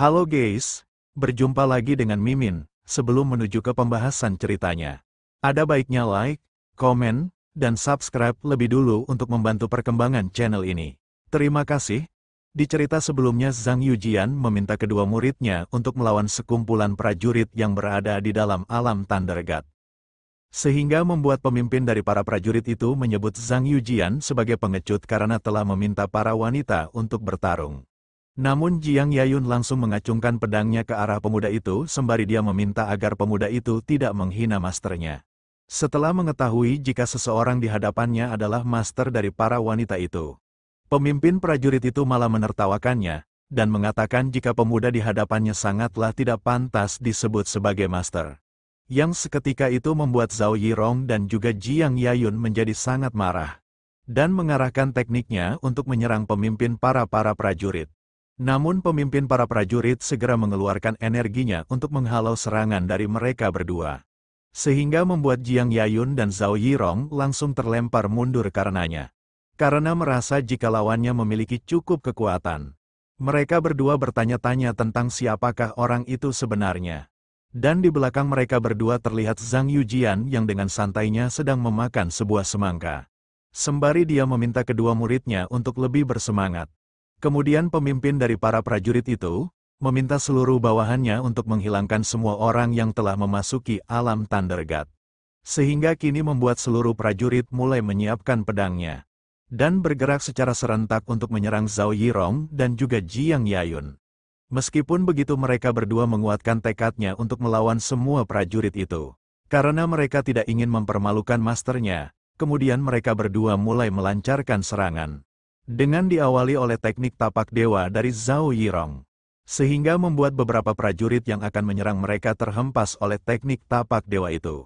Halo guys, berjumpa lagi dengan Mimin. Sebelum menuju ke pembahasan ceritanya, ada baiknya like, komen, dan subscribe lebih dulu untuk membantu perkembangan channel ini. Terima kasih. Di cerita sebelumnya Zhang Yujian meminta kedua muridnya untuk melawan sekumpulan prajurit yang berada di dalam alam Thunder God. Sehingga membuat pemimpin dari para prajurit itu menyebut Zhang Yujian sebagai pengecut karena telah meminta para wanita untuk bertarung. Namun Jiang Yayun langsung mengacungkan pedangnya ke arah pemuda itu sembari dia meminta agar pemuda itu tidak menghina masternya. Setelah mengetahui jika seseorang di hadapannya adalah master dari para wanita itu, pemimpin prajurit itu malah menertawakannya, dan mengatakan jika pemuda di hadapannya sangatlah tidak pantas disebut sebagai master. Yang seketika itu membuat Zhao Yirong dan juga Jiang Yayun menjadi sangat marah, dan mengarahkan tekniknya untuk menyerang pemimpin para prajurit. Namun pemimpin para prajurit segera mengeluarkan energinya untuk menghalau serangan dari mereka berdua. Sehingga membuat Jiang Yayun dan Zhao Yirong langsung terlempar mundur karenanya. Karena merasa jika lawannya memiliki cukup kekuatan. Mereka berdua bertanya-tanya tentang siapakah orang itu sebenarnya. Dan di belakang mereka berdua terlihat Zhang Yujian yang dengan santainya sedang memakan sebuah semangka. Sembari dia meminta kedua muridnya untuk lebih bersemangat. Kemudian pemimpin dari para prajurit itu, meminta seluruh bawahannya untuk menghilangkan semua orang yang telah memasuki alam Thunder God. Sehingga kini membuat seluruh prajurit mulai menyiapkan pedangnya. Dan bergerak secara serentak untuk menyerang Zhao Yirong dan juga Jiang Yayun. Meskipun begitu mereka berdua menguatkan tekadnya untuk melawan semua prajurit itu. Karena mereka tidak ingin mempermalukan masternya, kemudian mereka berdua mulai melancarkan serangan. Dengan diawali oleh teknik tapak dewa dari Zhao Yirong. Sehingga membuat beberapa prajurit yang akan menyerang mereka terhempas oleh teknik tapak dewa itu.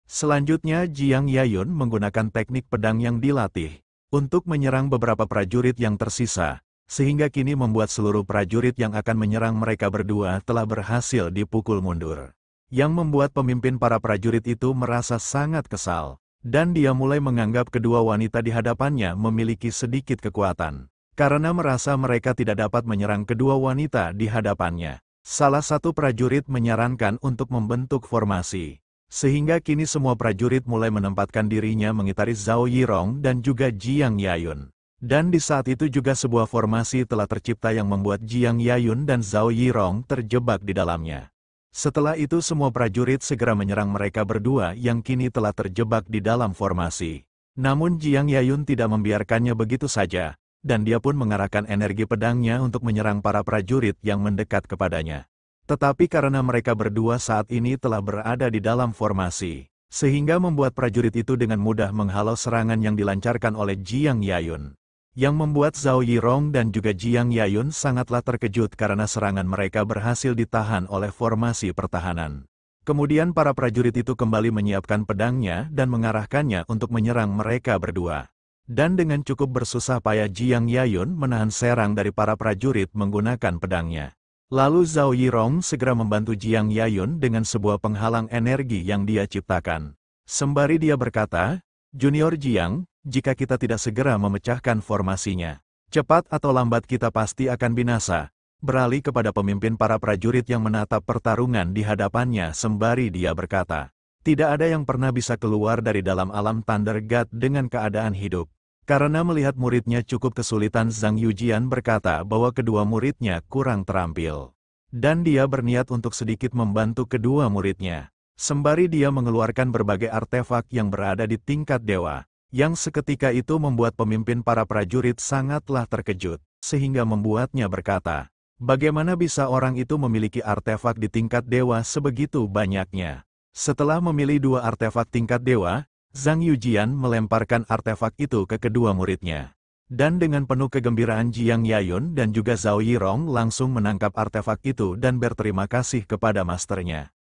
Selanjutnya Jiang Yayun menggunakan teknik pedang yang dilatih untuk menyerang beberapa prajurit yang tersisa, sehingga kini membuat seluruh prajurit yang akan menyerang mereka berdua telah berhasil dipukul mundur. Yang membuat pemimpin para prajurit itu merasa sangat kesal. Dan dia mulai menganggap kedua wanita di hadapannya memiliki sedikit kekuatan. Karena merasa mereka tidak dapat menyerang kedua wanita di hadapannya. Salah satu prajurit menyarankan untuk membentuk formasi. Sehingga kini semua prajurit mulai menempatkan dirinya mengitari Zhao Yirong dan juga Jiang Yayun. Dan di saat itu juga sebuah formasi telah tercipta yang membuat Jiang Yayun dan Zhao Yirong terjebak di dalamnya. Setelah itu semua prajurit segera menyerang mereka berdua yang kini telah terjebak di dalam formasi. Namun Jiang Yayun tidak membiarkannya begitu saja, dan dia pun mengarahkan energi pedangnya untuk menyerang para prajurit yang mendekat kepadanya. Tetapi karena mereka berdua saat ini telah berada di dalam formasi, sehingga membuat prajurit itu dengan mudah menghalau serangan yang dilancarkan oleh Jiang Yayun. Yang membuat Zhao Yirong dan juga Jiang Yayun sangatlah terkejut karena serangan mereka berhasil ditahan oleh formasi pertahanan. Kemudian para prajurit itu kembali menyiapkan pedangnya dan mengarahkannya untuk menyerang mereka berdua. Dan dengan cukup bersusah payah Jiang Yayun menahan serang dari para prajurit menggunakan pedangnya. Lalu Zhao Yirong segera membantu Jiang Yayun dengan sebuah penghalang energi yang dia ciptakan. Sembari dia berkata, "Junior Jiang, jika kita tidak segera memecahkan formasinya, cepat atau lambat kita pasti akan binasa." Beralih kepada pemimpin para prajurit yang menatap pertarungan di hadapannya sembari dia berkata, "Tidak ada yang pernah bisa keluar dari dalam alam Thunder God dengan keadaan hidup." Karena melihat muridnya cukup kesulitan, Zhang Yujian berkata bahwa kedua muridnya kurang terampil. Dan dia berniat untuk sedikit membantu kedua muridnya. Sembari dia mengeluarkan berbagai artefak yang berada di tingkat dewa. Yang seketika itu membuat pemimpin para prajurit sangatlah terkejut, sehingga membuatnya berkata, bagaimana bisa orang itu memiliki artefak di tingkat dewa sebegitu banyaknya? Setelah memilih dua artefak tingkat dewa, Zhang Yujian melemparkan artefak itu ke kedua muridnya. Dan dengan penuh kegembiraan Jiang Yayun dan juga Zhao Yirong langsung menangkap artefak itu dan berterima kasih kepada masternya.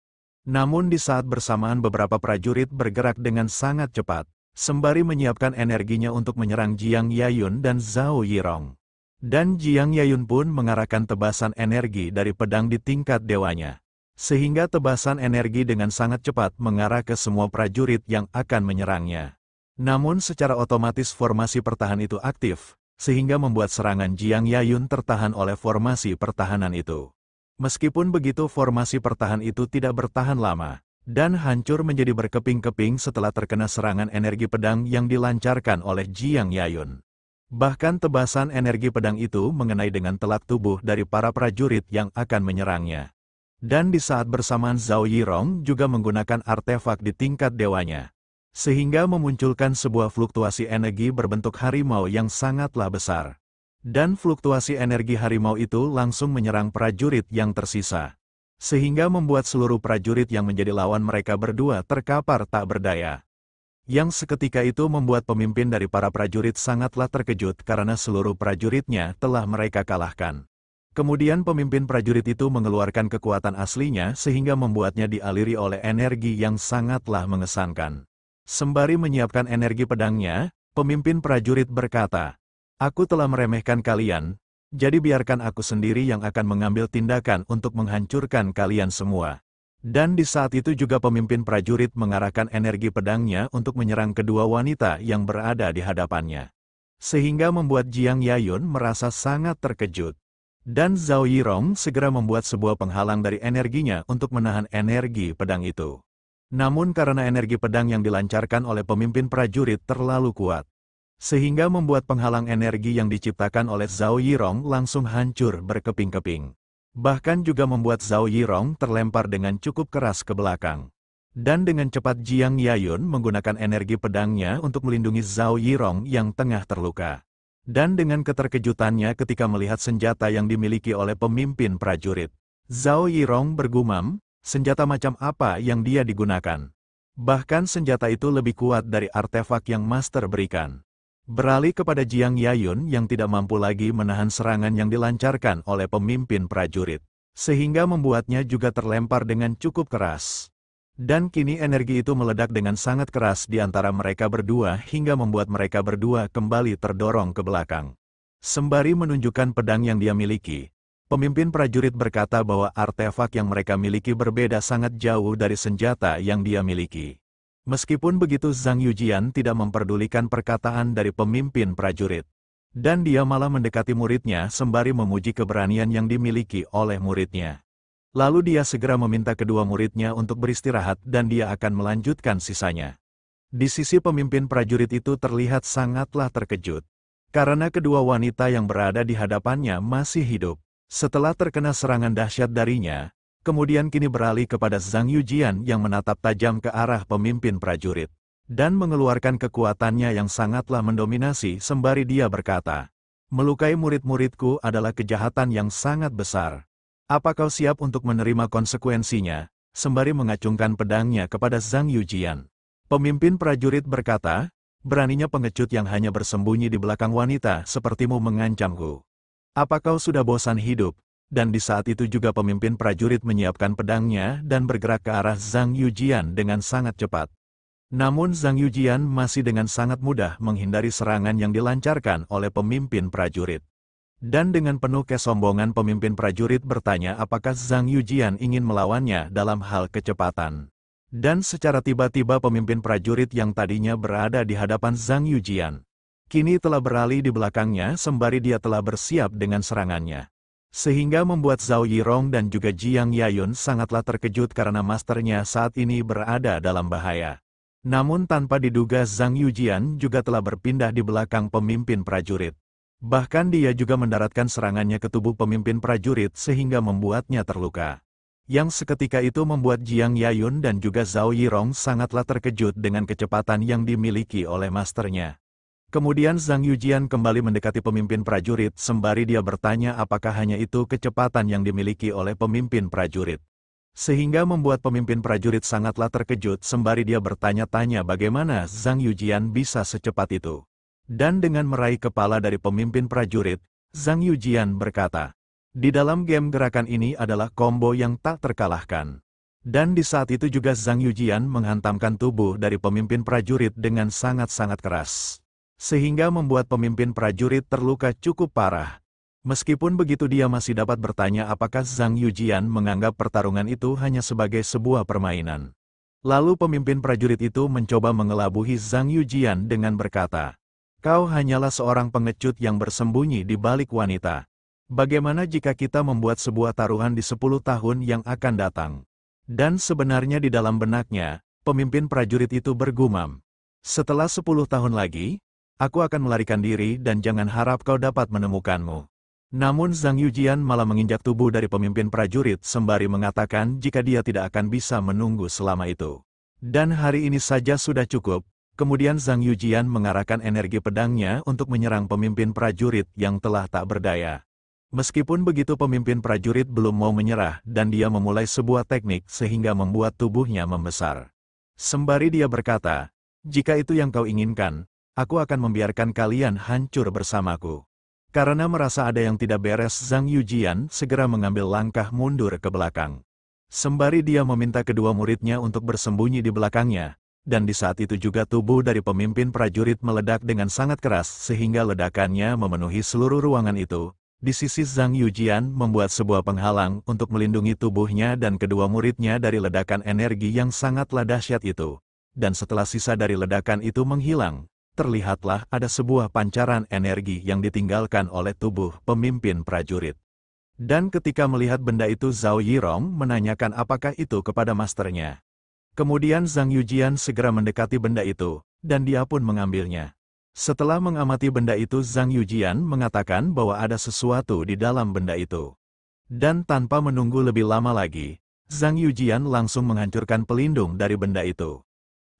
Namun di saat bersamaan beberapa prajurit bergerak dengan sangat cepat, sembari menyiapkan energinya untuk menyerang Jiang Yayun dan Zhao Yirong. Dan Jiang Yayun pun mengarahkan tebasan energi dari pedang di tingkat dewanya. Sehingga tebasan energi dengan sangat cepat mengarah ke semua prajurit yang akan menyerangnya. Namun secara otomatis formasi pertahanan itu aktif, sehingga membuat serangan Jiang Yayun tertahan oleh formasi pertahanan itu. Meskipun begitu, formasi pertahan itu tidak bertahan lama, dan hancur menjadi berkeping-keping setelah terkena serangan energi pedang yang dilancarkan oleh Jiang Yayun. Bahkan tebasan energi pedang itu mengenai dengan telak tubuh dari para prajurit yang akan menyerangnya. Dan di saat bersamaan Zhao Yirong juga menggunakan artefak di tingkat dewanya, sehingga memunculkan sebuah fluktuasi energi berbentuk harimau yang sangatlah besar. Dan fluktuasi energi harimau itu langsung menyerang prajurit yang tersisa, sehingga membuat seluruh prajurit yang menjadi lawan mereka berdua terkapar tak berdaya. Yang seketika itu membuat pemimpin dari para prajurit sangatlah terkejut karena seluruh prajuritnya telah mereka kalahkan. Kemudian pemimpin prajurit itu mengeluarkan kekuatan aslinya sehingga membuatnya dialiri oleh energi yang sangatlah mengesankan. Sembari menyiapkan energi pedangnya, pemimpin prajurit berkata, "Aku telah meremehkan kalian, jadi biarkan aku sendiri yang akan mengambil tindakan untuk menghancurkan kalian semua." Dan di saat itu juga pemimpin prajurit mengarahkan energi pedangnya untuk menyerang kedua wanita yang berada di hadapannya. Sehingga membuat Jiang Yayun merasa sangat terkejut. Dan Zhao Yirong segera membuat sebuah penghalang dari energinya untuk menahan energi pedang itu. Namun karena energi pedang yang dilancarkan oleh pemimpin prajurit terlalu kuat, sehingga membuat penghalang energi yang diciptakan oleh Zhao Yirong langsung hancur berkeping-keping. Bahkan juga membuat Zhao Yirong terlempar dengan cukup keras ke belakang. Dan dengan cepat Jiang Yayun menggunakan energi pedangnya untuk melindungi Zhao Yirong yang tengah terluka. Dan dengan keterkejutannya ketika melihat senjata yang dimiliki oleh pemimpin prajurit, Zhao Yirong bergumam, senjata macam apa yang dia digunakan. Bahkan senjata itu lebih kuat dari artefak yang Master berikan. Beralih kepada Jiang Yayun yang tidak mampu lagi menahan serangan yang dilancarkan oleh pemimpin prajurit, sehingga membuatnya juga terlempar dengan cukup keras. Dan kini energi itu meledak dengan sangat keras di antara mereka berdua hingga membuat mereka berdua kembali terdorong ke belakang. Sembari menunjukkan pedang yang dia miliki, pemimpin prajurit berkata bahwa artefak yang mereka miliki berbeda sangat jauh dari senjata yang dia miliki. Meskipun begitu, Zhang Yujian tidak memperdulikan perkataan dari pemimpin prajurit. Dan dia malah mendekati muridnya sembari memuji keberanian yang dimiliki oleh muridnya. Lalu dia segera meminta kedua muridnya untuk beristirahat dan dia akan melanjutkan sisanya. Di sisi pemimpin prajurit itu terlihat sangatlah terkejut. Karena kedua wanita yang berada di hadapannya masih hidup. Setelah terkena serangan dahsyat darinya, kemudian kini beralih kepada Zhang Yujian yang menatap tajam ke arah pemimpin prajurit. Dan mengeluarkan kekuatannya yang sangatlah mendominasi sembari dia berkata, "Melukai murid-muridku adalah kejahatan yang sangat besar. Apa kau siap untuk menerima konsekuensinya?" Sembari mengacungkan pedangnya kepada Zhang Yujian. Pemimpin prajurit berkata, "Beraninya pengecut yang hanya bersembunyi di belakang wanita sepertimu mengancamku. Apa kau sudah bosan hidup?" Dan di saat itu juga pemimpin prajurit menyiapkan pedangnya dan bergerak ke arah Zhang Yujian dengan sangat cepat. Namun Zhang Yujian masih dengan sangat mudah menghindari serangan yang dilancarkan oleh pemimpin prajurit. Dan dengan penuh kesombongan pemimpin prajurit bertanya apakah Zhang Yujian ingin melawannya dalam hal kecepatan. Dan secara tiba-tiba pemimpin prajurit yang tadinya berada di hadapan Zhang Yujian, kini telah beralih di belakangnya sembari dia telah bersiap dengan serangannya. Sehingga membuat Zhao Yirong dan juga Jiang Yayun sangatlah terkejut karena masternya saat ini berada dalam bahaya. Namun tanpa diduga Zhang Yujian juga telah berpindah di belakang pemimpin prajurit. Bahkan dia juga mendaratkan serangannya ke tubuh pemimpin prajurit sehingga membuatnya terluka. Yang seketika itu membuat Jiang Yayun dan juga Zhao Yirong sangatlah terkejut dengan kecepatan yang dimiliki oleh masternya. Kemudian Zhang Yujian kembali mendekati pemimpin prajurit sembari dia bertanya apakah hanya itu kecepatan yang dimiliki oleh pemimpin prajurit. Sehingga membuat pemimpin prajurit sangatlah terkejut sembari dia bertanya-tanya bagaimana Zhang Yujian bisa secepat itu. Dan dengan meraih kepala dari pemimpin prajurit, Zhang Yujian berkata, "Di dalam game gerakan ini adalah combo yang tak terkalahkan." Dan di saat itu juga Zhang Yujian menghantamkan tubuh dari pemimpin prajurit dengan sangat-sangat keras. Sehingga membuat pemimpin prajurit terluka cukup parah. Meskipun begitu dia masih dapat bertanya apakah Zhang Yujian menganggap pertarungan itu hanya sebagai sebuah permainan. Lalu pemimpin prajurit itu mencoba mengelabuhi Zhang Yujian dengan berkata, "Kau hanyalah seorang pengecut yang bersembunyi di balik wanita. Bagaimana jika kita membuat sebuah taruhan di 10 tahun yang akan datang? Dan sebenarnya di dalam benaknya, pemimpin prajurit itu bergumam. Setelah 10 tahun lagi, aku akan melarikan diri dan jangan harap kau dapat menemukanmu. Namun Zhang Yujian malah menginjak tubuh dari pemimpin prajurit sembari mengatakan jika dia tidak akan bisa menunggu selama itu. Dan hari ini saja sudah cukup. Kemudian Zhang Yujian mengarahkan energi pedangnya untuk menyerang pemimpin prajurit yang telah tak berdaya. Meskipun begitu pemimpin prajurit belum mau menyerah dan dia memulai sebuah teknik sehingga membuat tubuhnya membesar. Sembari dia berkata, jika itu yang kau inginkan, aku akan membiarkan kalian hancur bersamaku. Karena merasa ada yang tidak beres, Zhang Yujian segera mengambil langkah mundur ke belakang. Sembari dia meminta kedua muridnya untuk bersembunyi di belakangnya, dan di saat itu juga tubuh dari pemimpin prajurit meledak dengan sangat keras sehingga ledakannya memenuhi seluruh ruangan itu. Di sisi Zhang Yujian membuat sebuah penghalang untuk melindungi tubuhnya dan kedua muridnya dari ledakan energi yang sangatlah dahsyat itu. Dan setelah sisa dari ledakan itu menghilang, terlihatlah ada sebuah pancaran energi yang ditinggalkan oleh tubuh pemimpin prajurit. Dan ketika melihat benda itu Zhao Yirong menanyakan apakah itu kepada masternya. Kemudian Zhang Yujian segera mendekati benda itu, dan dia pun mengambilnya. Setelah mengamati benda itu Zhang Yujian mengatakan bahwa ada sesuatu di dalam benda itu. Dan tanpa menunggu lebih lama lagi, Zhang Yujian langsung menghancurkan pelindung dari benda itu.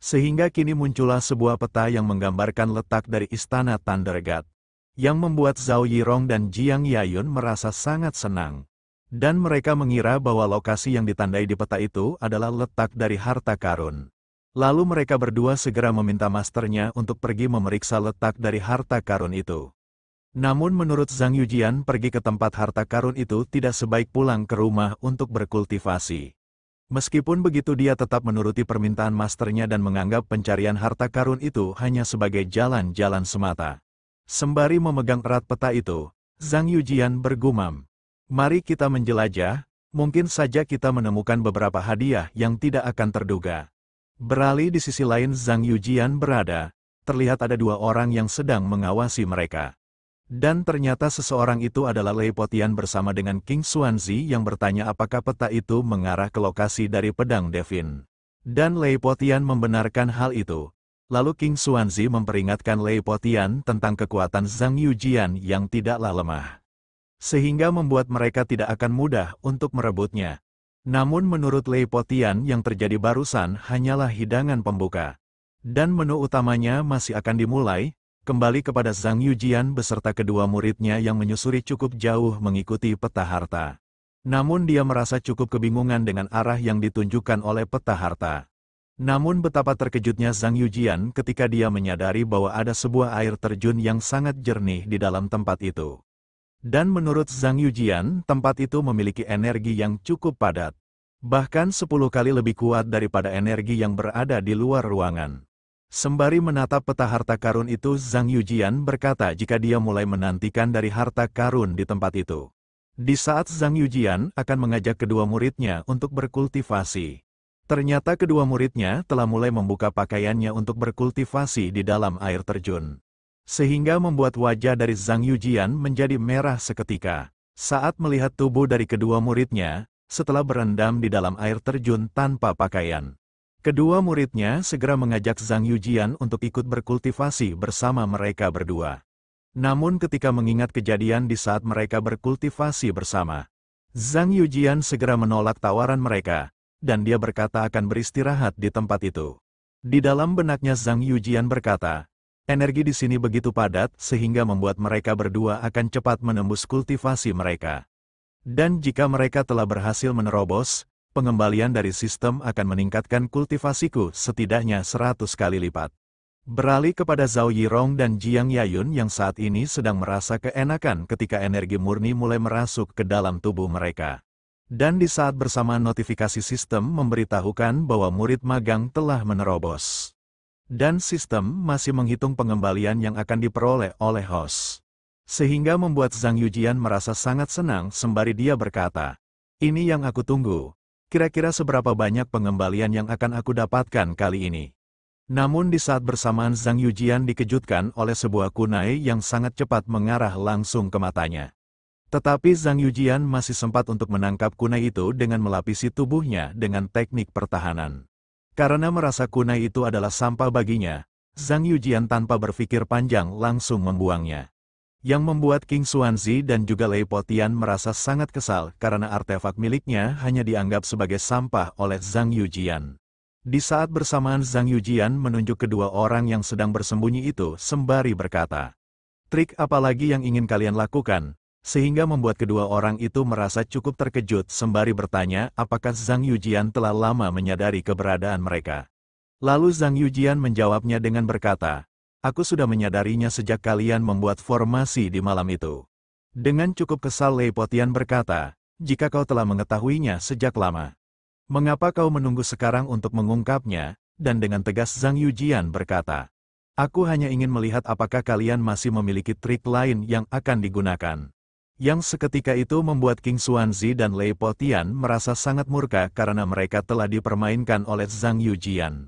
Sehingga kini muncullah sebuah peta yang menggambarkan letak dari istana Thunder God, yang membuat Zhao Yirong dan Jiang Yayun merasa sangat senang. Dan mereka mengira bahwa lokasi yang ditandai di peta itu adalah letak dari harta karun. Lalu mereka berdua segera meminta masternya untuk pergi memeriksa letak dari harta karun itu. Namun menurut Zhang Yujian pergi ke tempat harta karun itu tidak sebaik pulang ke rumah untuk berkultivasi. Meskipun begitu dia tetap menuruti permintaan masternya dan menganggap pencarian harta karun itu hanya sebagai jalan-jalan semata. Sembari memegang erat peta itu, Zhang Yujian bergumam, "Mari kita menjelajah, mungkin saja kita menemukan beberapa hadiah yang tidak akan terduga." Beralih di sisi lain Zhang Yujian berada, terlihat ada dua orang yang sedang mengawasi mereka. Dan ternyata seseorang itu adalah Lei Potian bersama dengan King Xuanzi yang bertanya apakah peta itu mengarah ke lokasi dari pedang Devin. Dan Lei Potian membenarkan hal itu. Lalu King Xuanzi memperingatkan Lei Potian tentang kekuatan Zhang Yujian yang tidaklah lemah. Sehingga membuat mereka tidak akan mudah untuk merebutnya. Namun menurut Lei Potian yang terjadi barusan hanyalah hidangan pembuka. Dan menu utamanya masih akan dimulai, kembali kepada Zhang Yujian beserta kedua muridnya yang menyusuri cukup jauh mengikuti peta harta. Namun dia merasa cukup kebingungan dengan arah yang ditunjukkan oleh peta harta. Namun betapa terkejutnya Zhang Yujian ketika dia menyadari bahwa ada sebuah air terjun yang sangat jernih di dalam tempat itu. Dan menurut Zhang Yujian, tempat itu memiliki energi yang cukup padat. Bahkan 10 kali lebih kuat daripada energi yang berada di luar ruangan. Sembari menatap peta harta karun itu Zhang Yujian berkata jika dia mulai menantikan dari harta karun di tempat itu. Di saat Zhang Yujian akan mengajak kedua muridnya untuk berkultivasi. Ternyata kedua muridnya telah mulai membuka pakaiannya untuk berkultivasi di dalam air terjun. Sehingga membuat wajah dari Zhang Yujian menjadi merah seketika, saat melihat tubuh dari kedua muridnya, setelah berendam di dalam air terjun tanpa pakaian. Kedua muridnya segera mengajak Zhang Yujian untuk ikut berkultivasi bersama mereka berdua. Namun ketika mengingat kejadian di saat mereka berkultivasi bersama, Zhang Yujian segera menolak tawaran mereka, dan dia berkata akan beristirahat di tempat itu. Di dalam benaknya Zhang Yujian berkata, energi di sini begitu padat sehingga membuat mereka berdua akan cepat menembus kultivasi mereka. Dan jika mereka telah berhasil menerobos, pengembalian dari sistem akan meningkatkan kultivasiku setidaknya 100 kali lipat. Beralih kepada Zhao Yirong dan Jiang Yayun yang saat ini sedang merasa keenakan ketika energi murni mulai merasuk ke dalam tubuh mereka. Dan di saat bersamaan notifikasi sistem memberitahukan bahwa murid magang telah menerobos. Dan sistem masih menghitung pengembalian yang akan diperoleh oleh host. Sehingga membuat Zhang Yujian merasa sangat senang sembari dia berkata, "Ini yang aku tunggu. Kira-kira seberapa banyak pengembalian yang akan aku dapatkan kali ini?" Namun di saat bersamaan Zhang Yujian dikejutkan oleh sebuah kunai yang sangat cepat mengarah langsung ke matanya. Tetapi Zhang Yujian masih sempat untuk menangkap kunai itu dengan melapisi tubuhnya dengan teknik pertahanan. Karena merasa kunai itu adalah sampah baginya, Zhang Yujian tanpa berpikir panjang langsung membuangnya. Yang membuat King Xuanzi dan juga Lei Potian merasa sangat kesal karena artefak miliknya hanya dianggap sebagai sampah oleh Zhang Yujian. Di saat bersamaan Zhang Yujian menunjuk kedua orang yang sedang bersembunyi itu sembari berkata, "Trik apa lagi yang ingin kalian lakukan?" Sehingga membuat kedua orang itu merasa cukup terkejut sembari bertanya apakah Zhang Yujian telah lama menyadari keberadaan mereka. Lalu Zhang Yujian menjawabnya dengan berkata, "Aku sudah menyadarinya sejak kalian membuat formasi di malam itu." Dengan cukup kesal Lei Potian berkata, "Jika kau telah mengetahuinya sejak lama, mengapa kau menunggu sekarang untuk mengungkapnya?" Dan dengan tegas Zhang Yujian berkata, "Aku hanya ingin melihat apakah kalian masih memiliki trik lain yang akan digunakan." Yang seketika itu membuat King Xuanzi dan Lei Potian merasa sangat murka karena mereka telah dipermainkan oleh Zhang Yujian.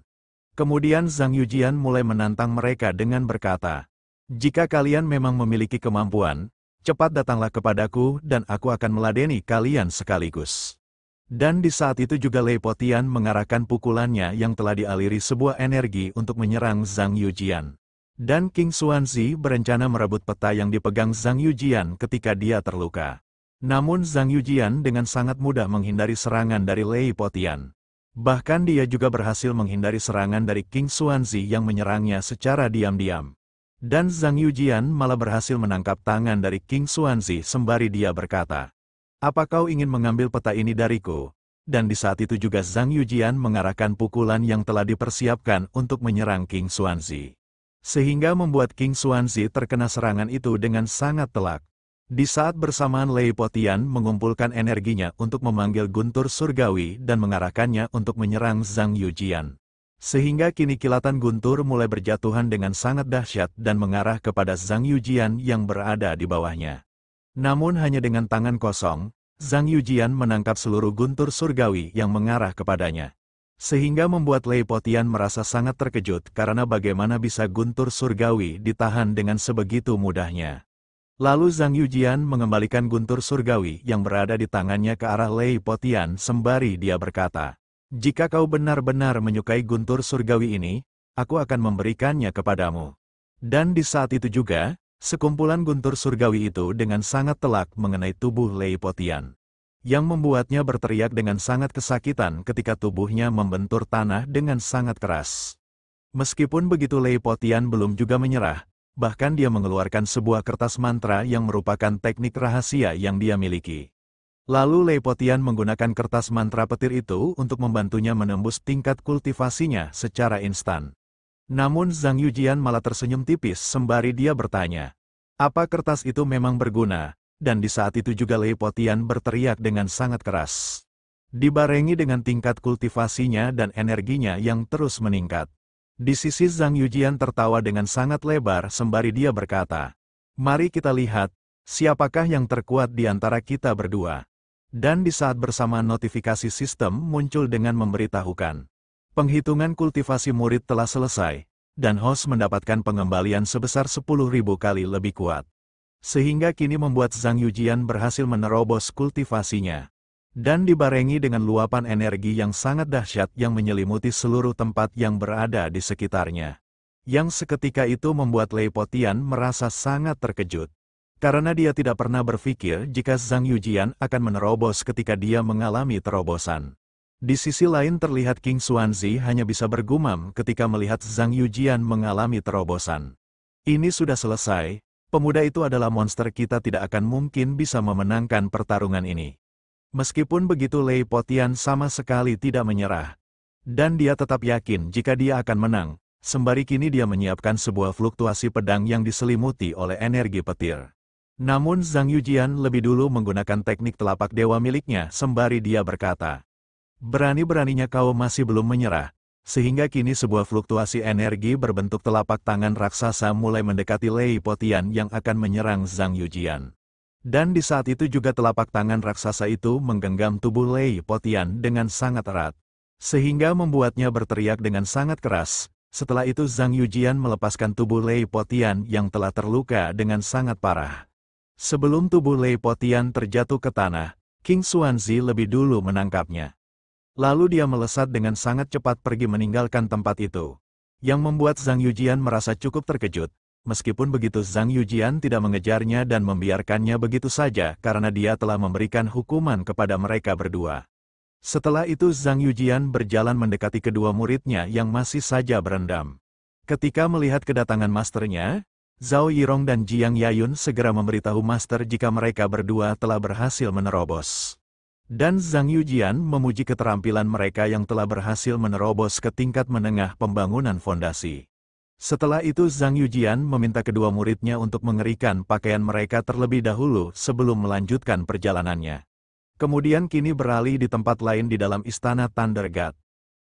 Kemudian Zhang Yujian mulai menantang mereka dengan berkata, "Jika kalian memang memiliki kemampuan, cepat datanglah kepadaku dan aku akan meladeni kalian sekaligus." Dan di saat itu juga Lei Potian mengarahkan pukulannya yang telah dialiri sebuah energi untuk menyerang Zhang Yujian. Dan King Xuanzi berencana merebut peta yang dipegang Zhang Yujian ketika dia terluka. Namun Zhang Yujian dengan sangat mudah menghindari serangan dari Lei Potian. Bahkan dia juga berhasil menghindari serangan dari King Xuanzi yang menyerangnya secara diam-diam. Dan Zhang Yujian malah berhasil menangkap tangan dari King Xuanzi sembari dia berkata, "Apa kau ingin mengambil peta ini dariku?" Dan di saat itu juga Zhang Yujian mengarahkan pukulan yang telah dipersiapkan untuk menyerang King Xuanzi. Sehingga membuat King Xuanzi terkena serangan itu dengan sangat telak. Di saat bersamaan Lei Potian mengumpulkan energinya untuk memanggil guntur surgawi dan mengarahkannya untuk menyerang Zhang Yujian. Sehingga kini kilatan guntur mulai berjatuhan dengan sangat dahsyat dan mengarah kepada Zhang Yujian yang berada di bawahnya. Namun hanya dengan tangan kosong, Zhang Yujian menangkap seluruh guntur surgawi yang mengarah kepadanya. Sehingga membuat Lei Potian merasa sangat terkejut karena bagaimana bisa guntur surgawi ditahan dengan sebegitu mudahnya. Lalu Zhang Yujian mengembalikan guntur surgawi yang berada di tangannya ke arah Lei Potian sembari dia berkata, "Jika kau benar-benar menyukai guntur surgawi ini, aku akan memberikannya kepadamu." Dan di saat itu juga, sekumpulan guntur surgawi itu dengan sangat telak mengenai tubuh Lei Potian. Yang membuatnya berteriak dengan sangat kesakitan ketika tubuhnya membentur tanah dengan sangat keras. Meskipun begitu Lei Potian belum juga menyerah, bahkan dia mengeluarkan sebuah kertas mantra yang merupakan teknik rahasia yang dia miliki. Lalu Lei Potian menggunakan kertas mantra petir itu untuk membantunya menembus tingkat kultivasinya secara instan. Namun Zhang Yujian malah tersenyum tipis sembari dia bertanya, "Apa kertas itu memang berguna?" Dan di saat itu juga Lei Potian berteriak dengan sangat keras. Dibarengi dengan tingkat kultivasinya dan energinya yang terus meningkat. Di sisi Zhang Yujian tertawa dengan sangat lebar sembari dia berkata, "Mari kita lihat, siapakah yang terkuat di antara kita berdua." Dan di saat bersamaan notifikasi sistem muncul dengan memberitahukan, "Penghitungan kultivasi murid telah selesai, dan host mendapatkan pengembalian sebesar 10.000 kali lebih kuat." Sehingga kini membuat Zhang Yujian berhasil menerobos kultivasinya. Dan dibarengi dengan luapan energi yang sangat dahsyat yang menyelimuti seluruh tempat yang berada di sekitarnya. Yang seketika itu membuat Lei Potian merasa sangat terkejut. Karena dia tidak pernah berpikir jika Zhang Yujian akan menerobos ketika dia mengalami terobosan. Di sisi lain terlihat King Xuanzi hanya bisa bergumam ketika melihat Zhang Yujian mengalami terobosan. "Ini sudah selesai. Pemuda itu adalah monster, kita tidak akan mungkin bisa memenangkan pertarungan ini." Meskipun begitu Lei Potian sama sekali tidak menyerah. Dan dia tetap yakin jika dia akan menang, sembari kini dia menyiapkan sebuah fluktuasi pedang yang diselimuti oleh energi petir. Namun Zhang Yujian lebih dulu menggunakan teknik telapak dewa miliknya sembari dia berkata, "Berani-beraninya kau masih belum menyerah." Sehingga kini sebuah fluktuasi energi berbentuk telapak tangan raksasa mulai mendekati Lei Potian yang akan menyerang Zhang Yujian. Dan di saat itu juga telapak tangan raksasa itu menggenggam tubuh Lei Potian dengan sangat erat. Sehingga membuatnya berteriak dengan sangat keras. Setelah itu Zhang Yujian melepaskan tubuh Lei Potian yang telah terluka dengan sangat parah. Sebelum tubuh Lei Potian terjatuh ke tanah, King Xuanzi lebih dulu menangkapnya. Lalu dia melesat dengan sangat cepat pergi meninggalkan tempat itu. Yang membuat Zhang Yujian merasa cukup terkejut. Meskipun begitu Zhang Yujian tidak mengejarnya dan membiarkannya begitu saja karena dia telah memberikan hukuman kepada mereka berdua. Setelah itu Zhang Yujian berjalan mendekati kedua muridnya yang masih saja berendam. Ketika melihat kedatangan masternya, Zhao Yirong dan Jiang Yayun segera memberitahu master jika mereka berdua telah berhasil menerobos. Dan Zhang Yujian memuji keterampilan mereka yang telah berhasil menerobos ke tingkat menengah pembangunan fondasi. Setelah itu Zhang Yujian meminta kedua muridnya untuk mengerikan pakaian mereka terlebih dahulu sebelum melanjutkan perjalanannya. Kemudian kini beralih di tempat lain di dalam istana Thunder God.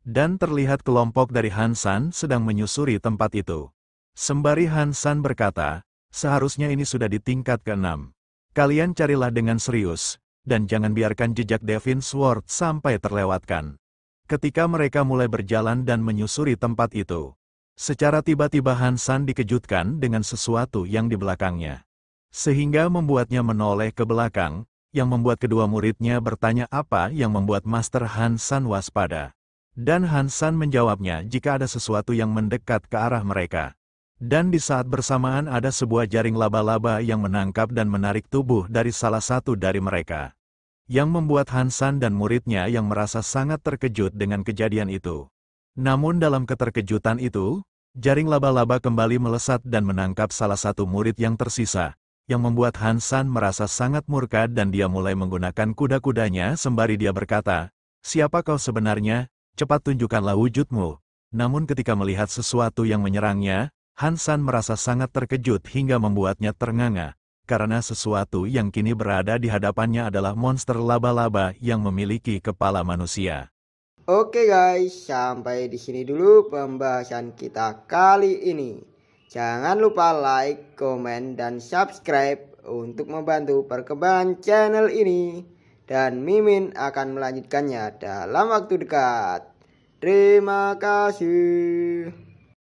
Dan terlihat kelompok dari Han San sedang menyusuri tempat itu. Sembari Han San berkata, seharusnya ini sudah di tingkat ke-6. Kalian carilah dengan serius, dan jangan biarkan jejak Devin Sword sampai terlewatkan. Ketika mereka mulai berjalan dan menyusuri tempat itu, secara tiba-tiba Han San dikejutkan dengan sesuatu yang di belakangnya. Sehingga membuatnya menoleh ke belakang, yang membuat kedua muridnya bertanya apa yang membuat Master Han San waspada. Dan Han San menjawabnya jika ada sesuatu yang mendekat ke arah mereka. Dan di saat bersamaan ada sebuah jaring laba-laba yang menangkap dan menarik tubuh dari salah satu dari mereka. Yang membuat Han San dan muridnya yang merasa sangat terkejut dengan kejadian itu. Namun dalam keterkejutan itu, jaring laba-laba kembali melesat dan menangkap salah satu murid yang tersisa, yang membuat Han San merasa sangat murka dan dia mulai menggunakan kuda-kudanya sembari dia berkata, "Siapa kau sebenarnya? Cepat tunjukkanlah wujudmu." Namun ketika melihat sesuatu yang menyerangnya, Han San merasa sangat terkejut hingga membuatnya ternganga, karena sesuatu yang kini berada di hadapannya adalah monster laba-laba yang memiliki kepala manusia. Oke guys, sampai di sini dulu pembahasan kita kali ini. Jangan lupa like, komen, dan subscribe untuk membantu perkembangan channel ini. Dan Mimin akan melanjutkannya dalam waktu dekat. Terima kasih.